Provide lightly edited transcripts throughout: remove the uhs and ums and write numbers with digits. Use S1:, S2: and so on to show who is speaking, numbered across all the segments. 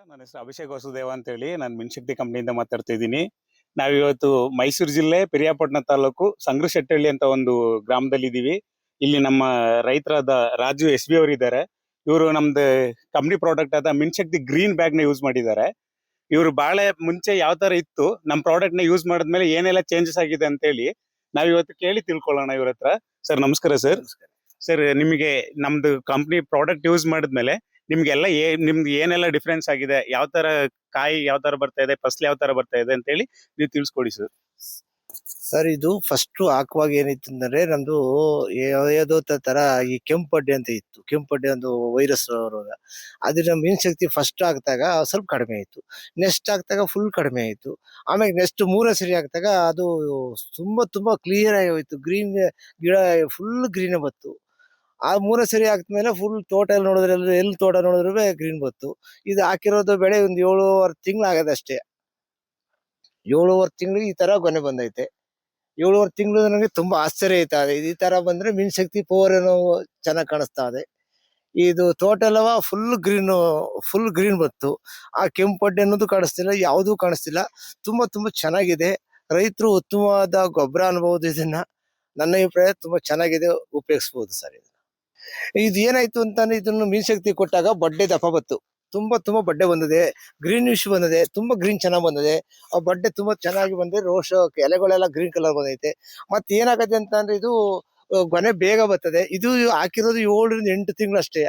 S1: ನನ್ನ ಹೆಸರು ಅಭಿಷೇಕ್ ವಸುದೇವ ಅಂತ ಹೇಳಿ ನಾನು ಮಿನ್ಶಕ್ತಿ ಕಂಪ್ನಿಯಿಂದ ಮಾತಾಡ್ತಾ ಇದ್ದೀನಿ. ನಾವಿವತ್ತು ಮೈಸೂರು ಜಿಲ್ಲೆ ಪಿರಿಯಾಪಟ್ಟಣ ತಾಲೂಕು ಸಂಗ್ರಶೆಟ್ಟಹಳ್ಳಿ ಅಂತ ಒಂದು ಗ್ರಾಮದಲ್ಲಿ ಇದೀವಿ. ಇಲ್ಲಿ ನಮ್ಮ ರೈತರಾದ ರಾಜು ಎಸ್ ಬಿ ಅವರು ಇದ್ದಾರೆ. ಇವರು ನಮ್ದು ಕಂಪ್ನಿ ಪ್ರಾಡಕ್ಟ್ ಆದ ಮಿನ್ಶಕ್ತಿ ಗ್ರೀನ್ ಬ್ಯಾಗ್ ನ ಯೂಸ್ ಮಾಡಿದ್ದಾರೆ. ಇವರು ಬಾಳೆ ಮುಂಚೆ ಯಾವ ತರ ಇತ್ತು, ನಮ್ಮ ಪ್ರಾಡಕ್ಟ್ ನ ಯೂಸ್ ಮಾಡಿದ್ಮೇಲೆ ಏನೆಲ್ಲ ಚೇಂಜಸ್ ಆಗಿದೆ ಅಂತ ಹೇಳಿ ನಾವ್ ಇವತ್ತು ಕೇಳಿ ತಿಳ್ಕೊಳ್ಳೋಣ ಇವ್ರ ಹತ್ರ. ಸರ್ ನಮಸ್ಕಾರ ಸರ್. ಸರ್ ನಿಮಗೆ ನಮ್ದು ಕಂಪ್ನಿ ಪ್ರಾಡಕ್ಟ್ ಯೂಸ್ ಮಾಡಿದ್ಮೇಲೆ ನಿಮ್ಗೆಲ್ಲ ನಿಮ್ದು ಏನೆಲ್ಲ ಡಿಫ್ರೆನ್ಸ್ ಆಗಿದೆ, ಯಾವ ತರ ಕಾಯಿ ಯಾವ ತರ ಬರ್ತಾ ಇದೆ, ಫಸಲು ಯಾವ ತರ ಬರ್ತಾ ಇದೆ ಅಂತ ಹೇಳಿ ನೀವು ತಿಳಿಸ್ಕೊಡಿ ಸರ್.
S2: ಸರ್, ಇದು ಫಸ್ಟ್ ಹಾಕುವಾಗ ಏನಿತ್ತು ಅಂದ್ರೆ ನಮ್ದು ಯಾವುದೋ ತರ ಈ ಕೆಂಪಡ್ಡೆ ಅಂತ ಇತ್ತು. ಕೆಂಪಡ್ಡೆ ಒಂದು ವೈರಸ್ ರೋಗ. ಅದ್ರ ಮೀನ್ಶಕ್ತಿ ಫಸ್ಟ್ ಹಾಕಿದಾಗ ಸ್ವಲ್ಪ ಕಡಿಮೆ ಆಯ್ತು. ನೆಕ್ಸ್ಟ್ ಹಾಕಿದಾಗ ಫುಲ್ ಕಡಿಮೆ ಆಯ್ತು. ಆಮೇಲೆ ನೆಕ್ಸ್ಟ್ ಮೂರನೇ ಸರಿ ಹಾಕಿದಾಗ ಅದು ತುಂಬಾ ಕ್ಲಿಯರ್ ಆಗಿ ಹೋಯ್ತು. ಗ್ರೀನ್ ಗಿಡ ಫುಲ್ ಗ್ರೀನ್ ಬತ್ತು. ಆ ಮೂರನೇ ಸರಿ ಹಾಕಿದ್ಮೇಲೆ ಫುಲ್ ತೋಟ ನೋಡಿದ್ರೆ ಎಲ್ಲಿ ತೋಟ ನೋಡಿದ್ರು ಗ್ರೀನ್ ಬತ್ತು. ಇದು ಹಾಕಿರೋದು ಬೆಳೆ ಒಂದು 7.5 ತಿಂಗಳು ಆಗದೆ ಅಷ್ಟೇ. 7.5 ತಿಂಗಳಿಗೆ ಈ ತರ ಗೊನೆ ಬಂದೈತೆ. 7.5 ತಿಂಗಳು ನನಗೆ ತುಂಬಾ ಆಶ್ಚರ್ಯ ಆಯ್ತಾ ಇದೆ. ಈ ತರ ಬಂದ್ರೆ ಮೀನ್ಶಕ್ತಿ ಪವರ್ ಏನೋ ಚೆನ್ನಾಗಿ ಕಾಣಿಸ್ತಾ ಇದೆ. ಇದು ತೋಟ ಎಲ್ಲವ ಫುಲ್ ಗ್ರೀನ್ ಬತ್ತು. ಆ ಕೆಂಪಡ್ಡೆ ಅನ್ನೋದು ಕಾಣಿಸ್ತಿಲ್ಲ, ಯಾವುದೂ ಕಾಣಿಸ್ತಿಲ್ಲ. ತುಂಬಾ ಚೆನ್ನಾಗಿದೆ. ರೈತರು ಉತ್ತಮವಾದ ಗೊಬ್ಬರ ಅನ್ಬಹುದು. ಇದನ್ನ ನನ್ನ ಅಭಿಪ್ರಾಯ ತುಂಬಾ ಚೆನ್ನಾಗಿದೆ, ಉಪಯೋಗಿಸಬಹುದು ಸರ್. ಇದು ಏನಾಯ್ತು ಅಂತಂದ್ರೆ ಇದನ್ನು ಮೀನ್ಶಕ್ತಿ ಕೊಟ್ಟಾಗ ಬಡ್ಡೆ ದಪ್ಪ ಬತ್ತು. ತುಂಬಾ ಬಡ್ಡೆ ಬಂದಿದೆ, ಗ್ರೀನಿಶ್ ಬಂದಿದೆ, ತುಂಬಾ ಗ್ರೀನ್ ಚೆನ್ನಾಗಿ ಬಂದಿದೆ. ಆ ಬಡ್ಡೆ ತುಂಬಾ ಚೆನ್ನಾಗಿ ಬಂದಿದೆ. ರೋಷ ಎಲೆಗಳೆಲ್ಲ ಗ್ರೀನ್ ಕಲರ್ ಬಂದೈತೆ. ಮತ್ತೆ ಏನಾಗತ್ತೆ ಅಂತ ಅಂದ್ರೆ ಇದು ಗೊನೆ ಬೇಗ ಬರ್ತದೆ. ಇದು ಹಾಕಿರೋದು 7 ರಿಂದ 8 ತಿಂಗಳು ಅಷ್ಟೇ.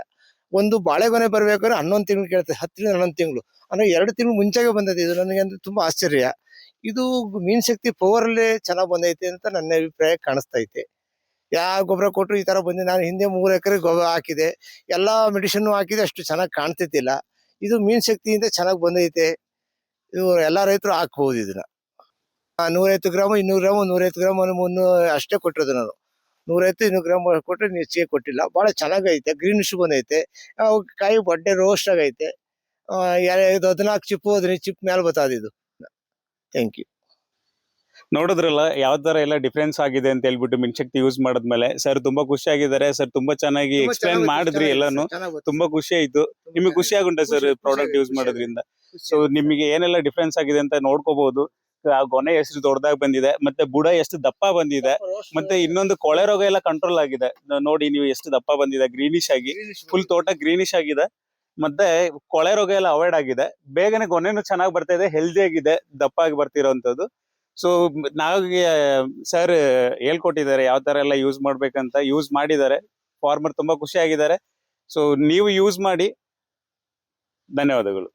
S2: ಒಂದು ಬಾಳೆಗೊನೆ ಬರ್ಬೇಕಾದ್ರೆ 11 ತಿಂಗಳು ಕೇಳ್ತದೆ, 10 ರಿಂದ 11 ತಿಂಗಳು ಅಂದ್ರೆ 2 ತಿಂಗಳು ಮುಂಚೆಗೆ ಬಂದೈತೆ. ಇದು ನನಗೆ ಅಂದ್ರೆ ತುಂಬಾ ಆಶ್ಚರ್ಯ. ಇದು ಮೀನ್ಶಕ್ತಿ ಪವರ್ ಅಲ್ಲೇ ಚೆನ್ನಾಗಿ ಬಂದೈತೆ ಅಂತ ನನ್ನ ಅಭಿಪ್ರಾಯ ಕಾಣಿಸ್ತೈತೆ. ಯಾವ ಗೊಬ್ಬರ ಕೊಟ್ಟರು ಈ ತರ ಬಂದಿದೆ. ನಾನು ಹಿಂದೆ 3 ಎಕರೆ ಗೊಬ್ಬರ ಹಾಕಿದೆ, ಎಲ್ಲಾ ಮೆಡಿಸಿನ್ ಹಾಕಿದೆ, ಅಷ್ಟು ಚೆನ್ನಾಗಿ ಕಾಣ್ತಿದ್ದಿಲ್ಲ. ಇದು ಮೀನ್ಶಕ್ತಿಯಿಂದ ಚೆನ್ನಾಗಿ ಬಂದೈತೆ. ಇದು ಎಲ್ಲಾ ರೈತರು ಹಾಕ್ಬಹುದು ಇದನ್ನ. 150 ಗ್ರಾಮ್ 200 ಗ್ರಾಮ್ 150 ಗ್ರಾಮ್ 300 ಅಷ್ಟೇ ಕೊಟ್ಟಿರೋದು ನಾನು. 150 200 ಗ್ರಾಮ್ ಕೊಟ್ಟರೆ ಹೆಚ್ಚಿಗೆ ಕೊಟ್ಟಿಲ್ಲ. ಬಹಳ ಚೆನ್ನಾಗೈತೆ, ಗ್ರೀನಿಶ್ ಬಂದೈತೆ. ಕಾಯಿ ಬಡ್ಡೆ ರೋಸ್ಟ್ ಆಗೈತೆ. 14 ಚಿಪ್ಪು 15 ಚಿಪ್ ಮೇಲೆ ಬರ್ತದೆ ಇದು. Thank you.
S1: ನೋಡಿದ್ರಲ್ಲ ಯಾವ ತರ ಎಲ್ಲ ಡಿಫ್ರೆನ್ಸ್ ಆಗಿದೆ ಅಂತ ಹೇಳ್ಬಿಟ್ಟು ಮಿನ್ಶಕ್ತಿ ಯೂಸ್ ಮಾಡಿದ್ಮೇಲೆ. ಸರ್ ತುಂಬಾ ಖುಷಿ ಆಗಿದ್ದಾರೆ ಸರ್, ತುಂಬಾ ಚೆನ್ನಾಗಿ ಎಕ್ಸ್ಪ್ಲೈನ್ ಮಾಡಿದ್ರಿ ಎಲ್ಲಾನು. ತುಂಬಾ ಖುಷಿ ಆಯ್ತು. ನಿಮಗೆ ಖುಷಿ ಆಗುಂಟ ಸರ್ ಪ್ರಾಡಕ್ಟ್ ಯೂಸ್ ಮಾಡೋದ್ರಿಂದ? ಸೊ ನಿಮಗೆ ಏನೆಲ್ಲ ಡಿಫ್ರೆನ್ಸ್ ಆಗಿದೆ ಅಂತ ನೋಡ್ಕೋಬಹುದು. ಆ ಗೊನೆ ಎಷ್ಟು ದೊಡ್ಡದಾಗಿ ಬಂದಿದೆ, ಮತ್ತೆ ಬುಡ ಎಷ್ಟು ದಪ್ಪ ಬಂದಿದೆ, ಮತ್ತೆ ಇನ್ನೊಂದು ಕೊಳೆ ರೋಗ ಎಲ್ಲ ಕಂಟ್ರೋಲ್ ಆಗಿದೆ. ನೋಡಿ ನೀವು ಎಷ್ಟು ದಪ್ಪ ಬಂದಿದೆ, ಗ್ರೀನಿಶ್ ಆಗಿ ಫುಲ್ ತೋಟ ಗ್ರೀನಿಶ್ ಆಗಿದೆ. ಮತ್ತೆ ಕೊಳೆ ರೋಗ ಎಲ್ಲ ಅವಾಯ್ಡ್ ಆಗಿದೆ. ಬೇಗನೆ ಗೊನೆನು ಚೆನ್ನಾಗಿ ಬರ್ತಾ ಇದೆ, ಹೆಲ್ದಿ ಆಗಿದೆ, ದಪ್ಪ ಆಗಿ ಬರ್ತಿರೋಂಥದ್ದು. ಸೊ ನಾವಿಗೆ ಸರ್ ಹೇಳ್ಕೊಟ್ಟಿದ್ದಾರೆ ಯಾವ ತರ ಎಲ್ಲ ಯೂಸ್ ಮಾಡ್ಬೇಕಂತ. ಯೂಸ್ ಮಾಡಿದ್ದಾರೆ, ಫಾರ್ಮರ್ ತುಂಬಾ ಖುಷಿ ಆಗಿದ್ದಾರೆ. ಸೊ ನೀವು ಯೂಸ್ ಮಾಡಿ. ಧನ್ಯವಾದಗಳು.